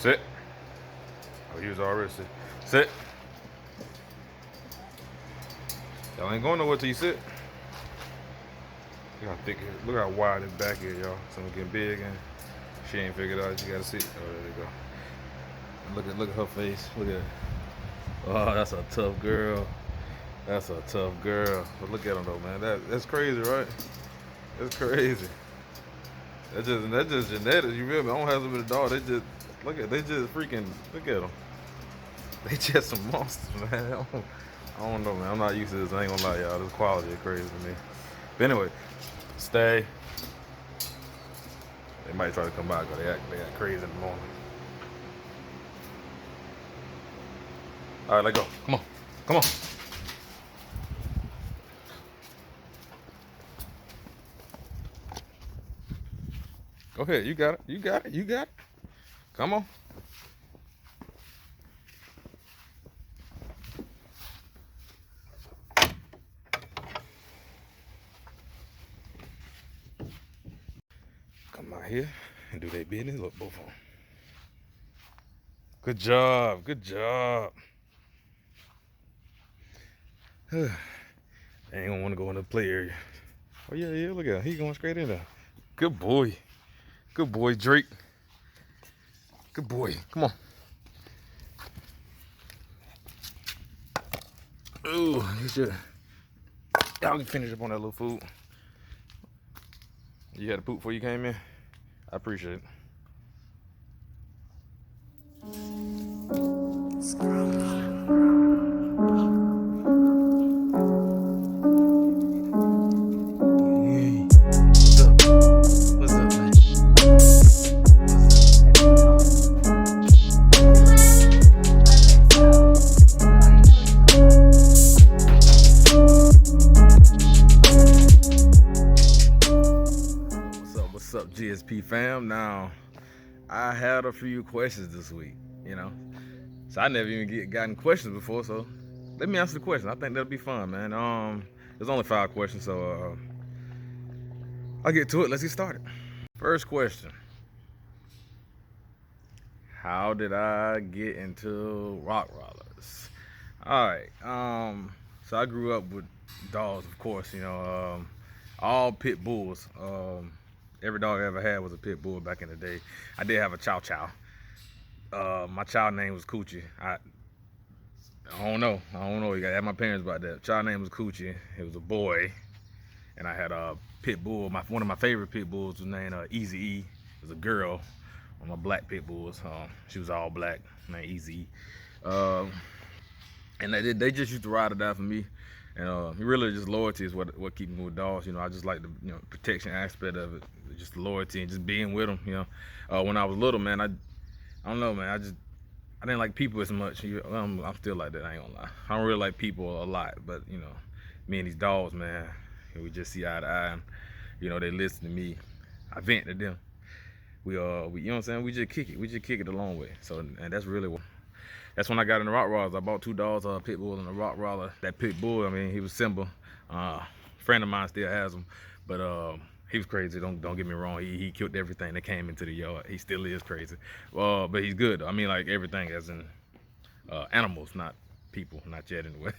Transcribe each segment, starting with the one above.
Sit. Oh, he was already sit. Sit. Y'all ain't going nowhere till you sit. Look how thick it is. Look how wide his back is, y'all. Something getting big and she ain't figured out she gotta sit. Oh, there you go. And look at her face. Look at it. Oh, that's a tough girl. That's a tough girl. But look at him though, man. That's crazy, right? That's crazy. That's just genetics. You feel me? I don't have them in the dog. They just freaking look at them. They just some monsters, man. I don't know, man. I'm not used to this. I ain't gonna lie, y'all. This quality is crazy to me. But anyway, stay. They might try to come out because they act crazy in the morning. All right, let go. Come on. Come on. Go ahead. You got it. You got it. You got it. Come on. Come out here and do their business. Look, both of them. Good job. Good job. They ain't gonna want to go in the play area. Oh yeah, yeah. Look at him. He going straight in there. Good boy. Good boy, Drake. Good boy. Come on. Ooh, y'all can finish up on that little food. You had to poop before you came in? I appreciate it. What's up, GSP fam? Now, I had a few questions this week, you know. So I never even gotten questions before, so let me answer the question. I think that'll be fun, man. There's only 5 questions, so I'll get to it. Let's get started. First question. How did I get into Rottweilers? Alright, so I grew up with dogs, of course, you know, all pit bulls. Every dog I ever had was a pit bull back in the day. I did have a chow chow. My child name was Coochie. I don't know. You gotta ask my parents about that. Child name was Coochie. It was a boy, and I had a pit bull. One of my favorite pit bulls was named Easy E. It was a girl. One of my black pit bulls. She was all black, named Easy E. And they just used to ride or die for me. And really just loyalty is what keeps me with dogs. You know, I just like the protection aspect of it, just the loyalty and just being with them. You know, when I was little, man, I don't know, man. I didn't like people as much. I'm still like that. I ain't gonna lie. I don't really like people a lot, but you know, me and these dogs, man, we just see eye to eye. And, you know, they listen to me. I vent to them. We you know what I'm saying? We just kick it. We just kick it a long way. So, and that's really what. That's when I got into Rottweilers. I bought 2 dogs, a pit bull and a Rottweiler. That pit bull, I mean, he was Simba. Friend of mine still has him, but he was crazy. Don't get me wrong. He killed everything that came into the yard. He still is crazy. But he's good. I mean, like everything, as in animals, not people, not yet anyway.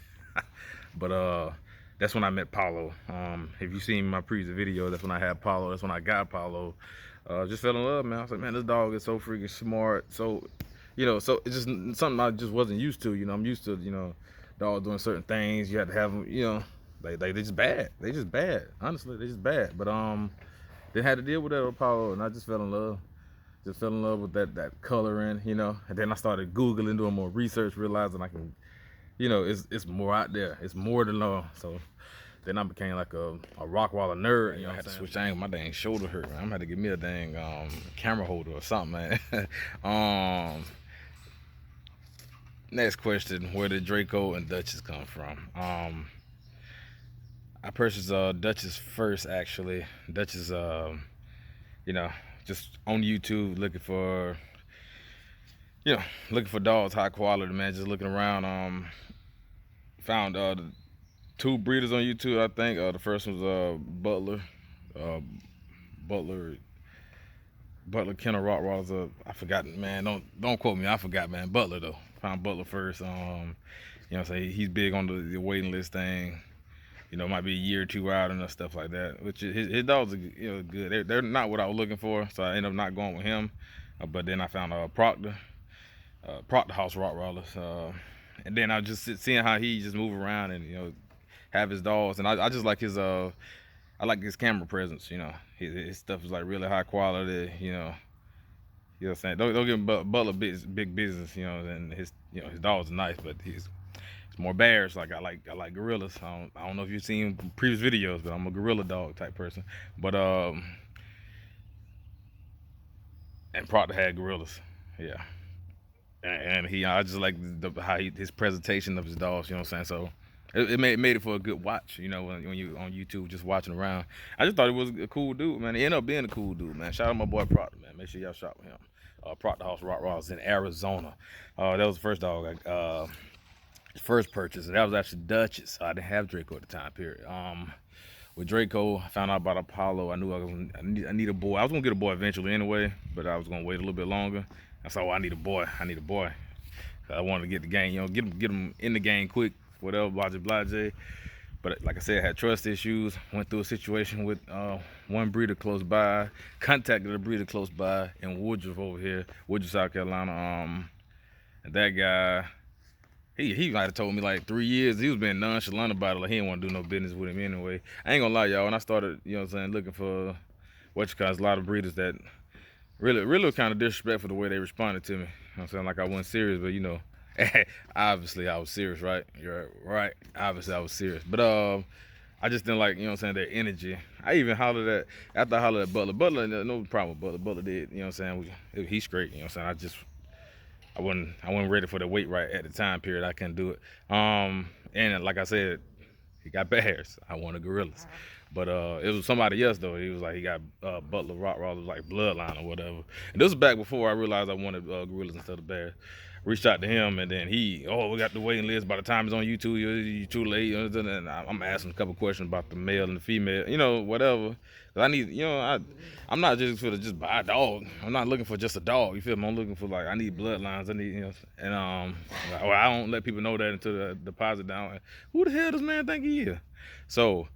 But that's when I met Paulo. If you seen my previous video, that's when I had Paulo. That's when I got Paulo. Just fell in love, man. I was like, man, this dog is so freaking smart. So, you know, so it's just something I just wasn't used to. You know, I'm used to, you know, dogs doing certain things. You have to have them, you know, they just bad. They just bad. Honestly, they just bad. But they had to deal with that with Paulo, and I just fell in love. Just fell in love with that coloring, you know. And then I started Googling, doing more research, realizing I can, you know, it's more out there. It's more to know. So then I became like a Rottweiler nerd. You know, I had to switch angle. My dang shoulder hurt, man. I'm gonna have to get me a dang camera holder or something, man. Next question: where did Draco and Duchess come from? I purchased Duchess first, actually. Duchess, you know, just on YouTube looking for, you know, looking for dogs, high quality, man. Just looking around. Found 2 breeders on YouTube, I think. The first one was Butler. Butler. Butler Kennel Rottweilers. I forgot, man. Don't quote me. I forgot, man. Butler though. Found Butler first. You know what I'm saying? He's big on the waiting list thing. You know, might be a year or two out and stuff like that. Which his dogs are, you know, good. They're not what I was looking for, so I ended up not going with him. But then I found Proctor House Rottweilers. And then I just seeing how he just move around and, you know, have his dogs. And I just like his I like his camera presence. You know, his stuff is like really high quality. You know what I'm saying? Don't give him Butler big business. You know, and his dogs are nice, but he's more bears. Like I like gorillas. I don't know if you've seen previous videos, but I'm a gorilla dog type person. But and Proctor had gorillas. Yeah. And I just like how his presentation of his dogs, you know what I'm saying? So it made it for a good watch, you know, when you on YouTube just watching around. I just thought it was a cool dude, man. He ended up being a cool dude, man. Shout out my boy Proctor, man. Make sure y'all shop with him. Proctor House Rottweilers in Arizona. That was the first dog, first purchase. And that was actually Dutch's. So I didn't have Draco at the time period. With Draco, I found out about Apollo. I knew I need a boy. I was gonna get a boy eventually anyway, but I was gonna wait a little bit longer. I said, I need a boy. I wanted to get the game, you know, get him in the game quick, whatever, blase. But like I said, I had trust issues. Went through a situation with one breeder close by. Contacted a breeder close by in Woodruff over here, Woodruff, South Carolina. And that guy, he might have told me like 3 years. He was being nonchalant about it, like he didn't want to do no business with him anyway. I ain't gonna lie, y'all. When I started, you know what I'm saying, looking for a lot of breeders that really kind of disrespectful the way they responded to me. You know what I'm saying? Like I wasn't serious, but you know, obviously I was serious, right? You're right. Obviously I was serious. But I just didn't like, you know what I'm saying, their energy. I even after I hollered at Butler. Butler, no problem with Butler. Butler did, you know what I'm saying? He's straight, you know what I'm saying? I wasn't ready for the weight right at the time period. I couldn't do it. And like I said, he got bears. I wanted gorillas. But it was somebody else though. He was like, he got Butler Rottweilers, like bloodline or whatever. And this was back before I realized I wanted gorillas instead of bears. Reached out to him, and then we got the waiting list. By the time it's on YouTube, you're too late. And I'm asking a couple questions about the male and the female, you know, whatever. Cause I need, you know, I'm not just for to just buy a dog. I'm not looking for just a dog. You feel me? I'm looking for like I need bloodlines. I need, you know, and I don't let people know that until the deposit down. Who the hell does man think he is? So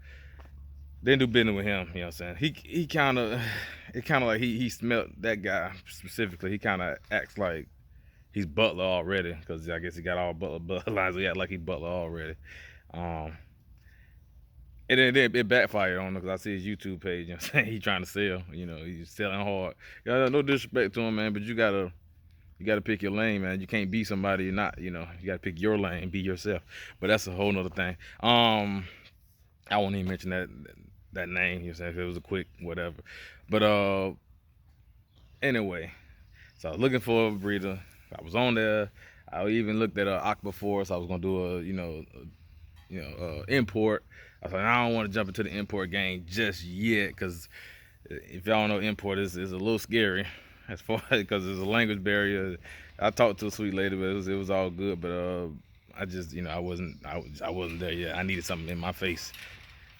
didn't do business with him. You know what I'm saying? He kind of like he smelt that guy specifically. He kind of acts like he's Butler already, because I guess he got all Butler bloodlines. He act like he Butler already. And then it backfired on him, because I see his YouTube page. You know what I'm saying? He trying to sell. You know, he's selling hard. No disrespect to him, man, but you gotta pick your lane, man. You can't be somebody you're not. You know, you gotta pick your lane, be yourself. But that's a whole nother thing. I won't even mention that name. You know what I'm saying? If it was a quick whatever. But anyway, so I was looking for a breeder. I was on there. I even looked at Aqua Force. I was gonna do a import. I was like, I don't want to jump into the import game just yet, because if y'all know, import is a little scary as far because there's a language barrier. I talked to a sweet lady, but it was all good. But I just, you know, I wasn't there yet. I needed something in my face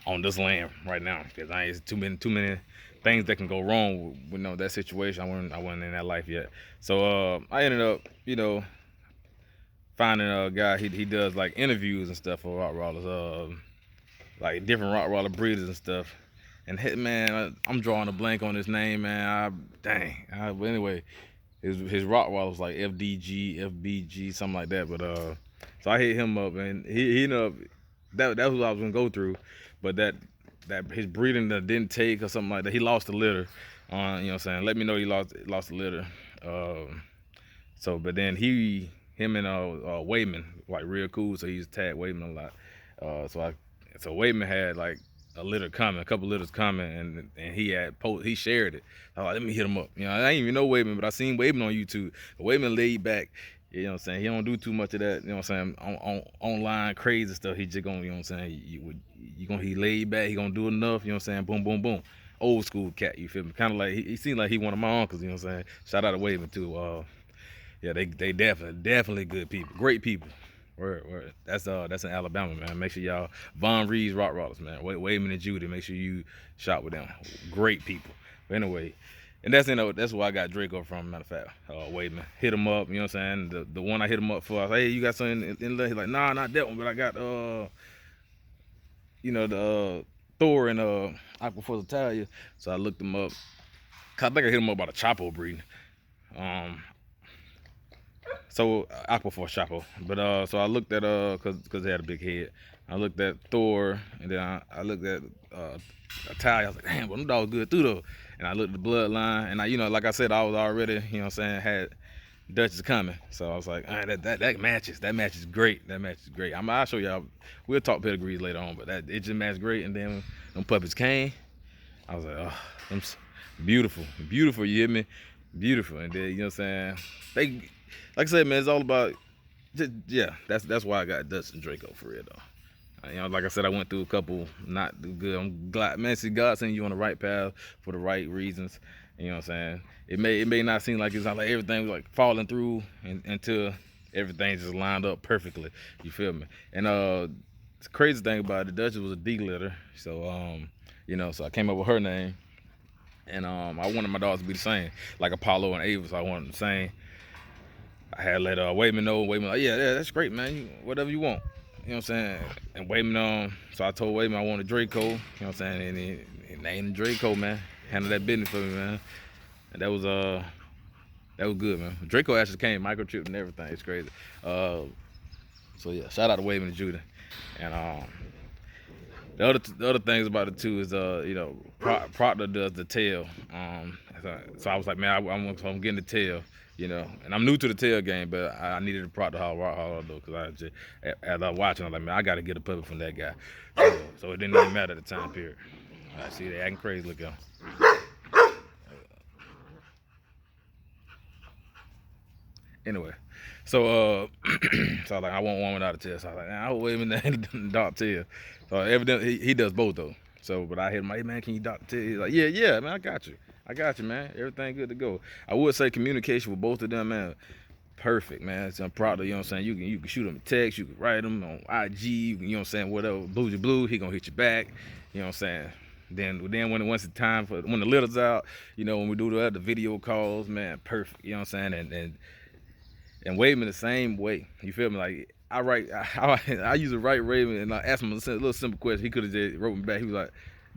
on this land right now, because it's too many things that can go wrong with, you know, that situation. I wasn't in that life yet. So I ended up, you know, finding a guy. He does like interviews and stuff for Rottweilers, like different Rottweiler breeders and stuff. And man, I'm drawing a blank on his name, man. But anyway, his Rottweiler was like FDG, FBG, something like that. But so I hit him up, and he ended up that's what I was gonna go through. But that his breeding didn't take or something like that. He lost the litter. You know what I'm saying? Let me know he lost the litter. So, but then him and Wayman, like real cool. So he's tagged Wayman a lot. So Wayman had like a couple litters coming, and he shared it. I was like, let me hit him up. You know, I didn't even know Wayman, but I seen Wayman on YouTube. Wayman laid back. You know what I'm saying? He don't do too much of that, you know what I'm saying, on online crazy stuff. He just gonna, you know what I'm saying, he laid back, he gonna do enough, you know what I'm saying, boom, boom, boom. Old school cat, you feel me? Kind of like, he seemed like he one of my uncles, you know what I'm saying? Shout out to Wayman too. Yeah, they definitely good people, great people. Word. That's in Alabama, man. Make sure y'all, Von Reed's Rottweilers, man. Wayman and Judy, make sure you shop with them. Great people. But anyway, And that's where I got Draco from. Matter of fact, Wademan hit him up. You know what I'm saying? The one I hit him up for. I was like, hey, you got something in there? He's like, nah, not that one, but I got you know, the Thor and Aquaforce Italia. So I looked him up. I think I hit him up about a Chapo breed. So Aquaforce Chapo. But so I looked at cause they had a big head. I looked at Thor, and then I looked at Italia. I was like, damn, but them dogs good too though. And I looked at the bloodline, and I, you know, like I said, I was already, you know what I'm saying, had Dutch is coming. So I was like, all right, that matches. That match is great. That match is great. I'll show y'all. We'll talk pedigrees later on, but it just matched great. And then when them puppies came, I was like, oh, them beautiful. Beautiful, you hear me? Beautiful. And then, you know what I'm saying? They, like I said, man, it's all about, just, yeah, that's why I got Dutch and Draco for real, though. You know, like I said, I went through a couple not good. I'm glad, man, see, God sending you on the right path for the right reasons. You know what I'm saying? It may not seem like it's not like everything was like falling through until everything just lined up perfectly. You feel me? And the crazy thing about it, the Duchess was a D litter. So you know, so I came up with her name, and I wanted my dogs to be the same, like Apollo and Ava. So I wanted them the same. I had let Wademan know. Wademan like, yeah, that's great, man. Whatever you want. You know what I'm saying? And Wademan, so I told Wademan I wanted Draco. You know what I'm saying? And he named Draco, man. Handled that business for me, man. And that was good, man. Draco actually came microchipped and everything. It's crazy. So yeah, shout out to Wademan and Judah. And the other things about it too is you know, Proctor does the tail. So I was like, man, I'm getting the tail. You know, and I'm new to the tail game, but I needed a Proctor Hollow though, because I just, as I was watching, I was like, man, I got to get a puppy from that guy. So it didn't even matter at the time period. I see they acting crazy. Look at them. Anyway, so so I was like, I want one without a tail. So I was like, nah, I will wait a minute, dot tail. So evidently he does both though. So, but I hit him like, hey, man, can you dot the tail? He's like, yeah, man, I got you, man. Everything good to go. I would say communication with both of them, man, perfect, man. It's Proctor, you know what I'm saying? You can shoot them a text, you can write them on IG, you know what I'm saying, whatever, blue, he gonna hit you back, you know what I'm saying? Then once it's time for, when the litter's out, you know, when we do the video calls, man, perfect, you know what I'm saying? And Wademan the same way, you feel me? Like, I used to write Raven, and I asked him a little simple question. He could have just wrote me back. He was like,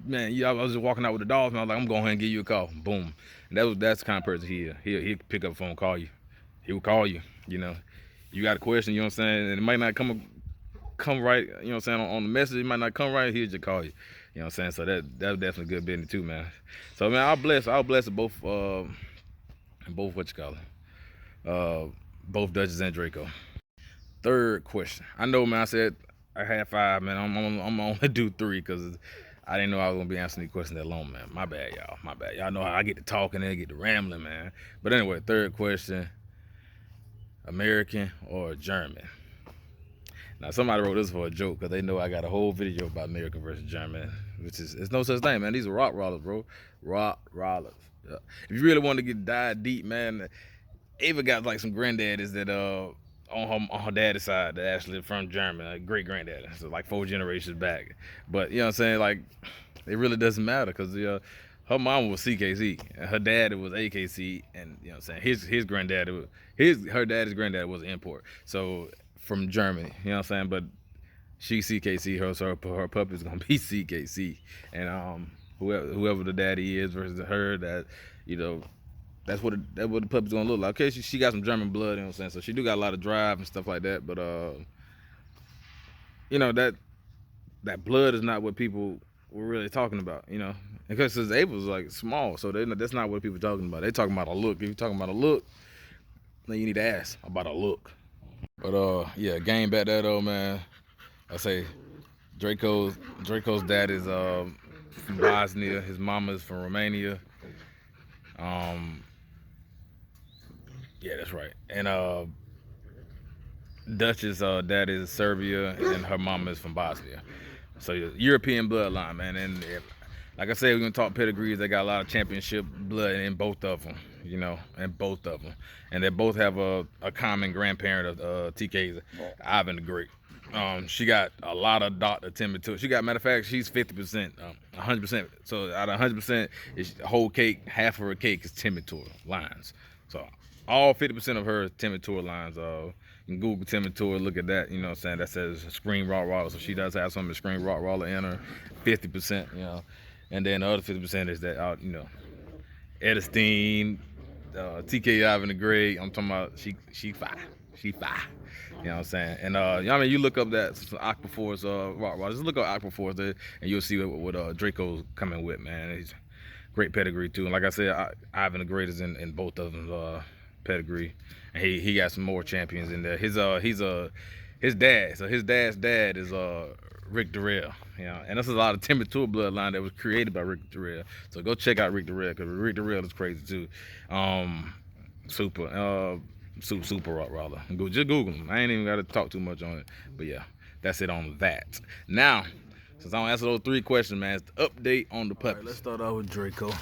man, I was just walking out with the dogs, and I was like, I'm going ahead and give you a call. Boom. And that's the kind of person he is. He'll pick up the phone, call you. He will call you, you know. You got a question, you know what I'm saying? And it might not come right, you know what I'm saying, on the message. It might not come right, he'll just call you. You know what I'm saying? So that's definitely good business too, man. So, man, I'll bless both, what you call it, both Dutchess and Draco. Third question. I know, man, I said I had 5, man. I'm only do 3 because I didn't know I was going to be answering these questions that long, man. My bad, y'all. My bad. Y'all know how I get to talking and get to rambling, man. But anyway, third question. American or German? Now, somebody wrote this for a joke because they know I got a whole video about American versus German, which is, it's no such thing, man. These are Rottweilers, bro. Rottweilers. Yeah. If you really want to dive deep, man, Ava got like some granddaddies that on her daddy's side that actually from Germany, like great granddaddy, so like 4 generations back. But you know what I'm saying, like it really doesn't matter because her mom was CKC and her dad was AKC, and you know what I'm saying, his granddaddy her daddy's granddad was an import, so from Germany, you know what I'm saying. But she CKC, her puppy's gonna be CKC, and whoever the daddy is versus her, that, you know, that's what the puppy's gonna look like. Okay, she got some German blood, you know what I'm saying, so she do got a lot of drive and stuff like that. But you know, that blood is not what people were really talking about, you know, because Ava's like small, so that's not what people are talking about. They talking about a look. If you're talking about a look, then you need to ask about a look. But yeah, game back there though, man. I say Draco's dad is from Bosnia. His mama is from Romania. Yeah, that's right. And Dutch's dad is Serbia, and her mama is from Bosnia. So European bloodline, man. And like I said, we're gonna talk pedigrees. They got a lot of championship blood in both of them, you know, in both of them, and they both have a common grandparent of TK's, Ivan the Great. She got a lot of Dr. Timothy. She got, matter of fact, she's 50%, 100%. So out of 100%, it's whole cake. Half of her cake is Timothy lines. So all 50% of her Timothy lines. You can Google Timothy, look at that. You know what I'm saying? That says Screen Rottweiler. So she does have some of the Screen Rottweiler in her. 50%, you know, and then the other 50% is that you know, Edestein, TK Ivan the Great. I'm talking about she fire. You know what I'm saying? And I mean, you look up that Aquaforce Rottweiler. Just look up Aquaforce there, and you'll see what Draco's coming with, man. He's great pedigree too. And like I said, Ivan the Great is in both of them pedigree, and he got some more champions in there. His dad. So his dad's dad is Rick Durrell, you know, and this is a lot of Timothy bloodline that was created by Rick Durrell. So go check out Rick Durrell, because Rick Durrell is crazy too. Super Rottweiler. Just Google him. I ain't even got to talk too much on it. But yeah, that's it on that. Now, since I don't answer those 3 questions, man, it's the update on the puppies. Right, let's start out with Draco. As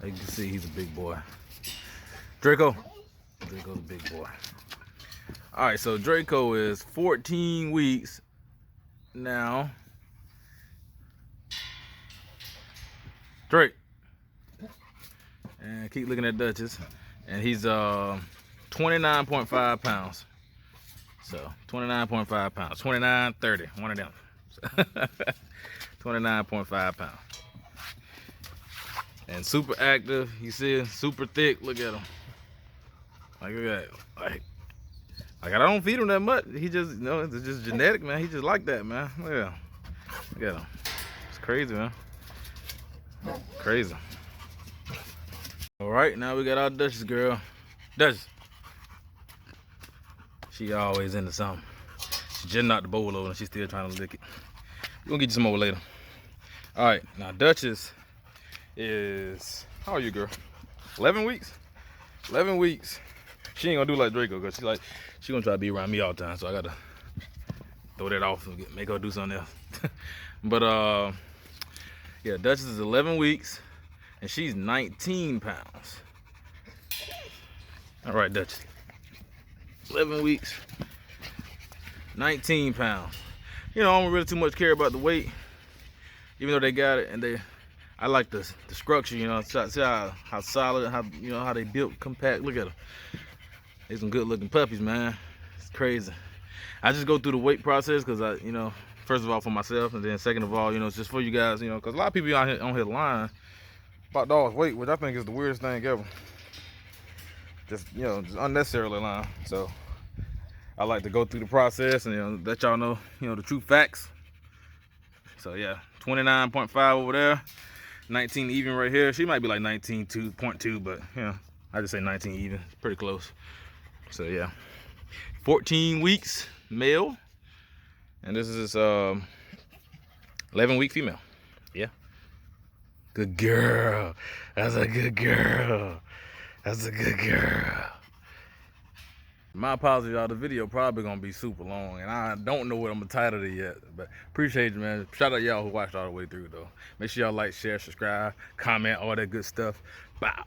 you can see, he's a big boy. Draco's a big boy. All right, so Draco is 14 weeks now. Drake. And keep looking at Duchess. And he's 29.5 pounds. So 29.5 pounds. 29, 30, one of them. 29.5 pounds. And super active. You see, super thick. Look at him. Like, look at it. Like I don't feed him that much. He just, you know, it's just genetic, man. He just like that, man. Look at him. Look at him. It's crazy, man. Crazy. All right, now we got our Duchess girl. Duchess. She always into something. She just knocked the bowl over and she's still trying to lick it. We're gonna get you some more later. All right, now Duchess is, how are you, girl? 11 weeks? 11 weeks. She ain't gonna do like Draco, because she gonna try to be around me all the time, so I gotta throw that off and make her do something else. But yeah, Duchess is 11 weeks and she's 19 pounds. All right, Duchess. 11 weeks, 19 pounds. You know, I don't really too much care about the weight, even though they got it, and I like the structure, you know, see how solid, how they built, compact. Look at them. They're some good looking puppies, man. It's crazy. I just go through the weight process because you know, first of all for myself, and then second of all, you know, it's just for you guys, you know, because a lot of people out here on here lying about dogs' weight, which I think is the weirdest thing ever. Just, you know, just unnecessarily lying. So I like to go through the process and, you know, let y'all know, you know, the true facts. So yeah, 29.5 over there, 19 even right here. She might be like 19.2, but you know, I just say 19 even. It's pretty close. So yeah, 14 weeks male, and this is 11-week female. Yeah, good girl. That's a good girl. That's a good girl. My apologies, y'all. The video probably gonna be super long, and I don't know what I'm gonna title it yet. But appreciate you, man. Shout out y'all who watched all the way through, though. Make sure y'all like, share, subscribe, comment, all that good stuff. Bow.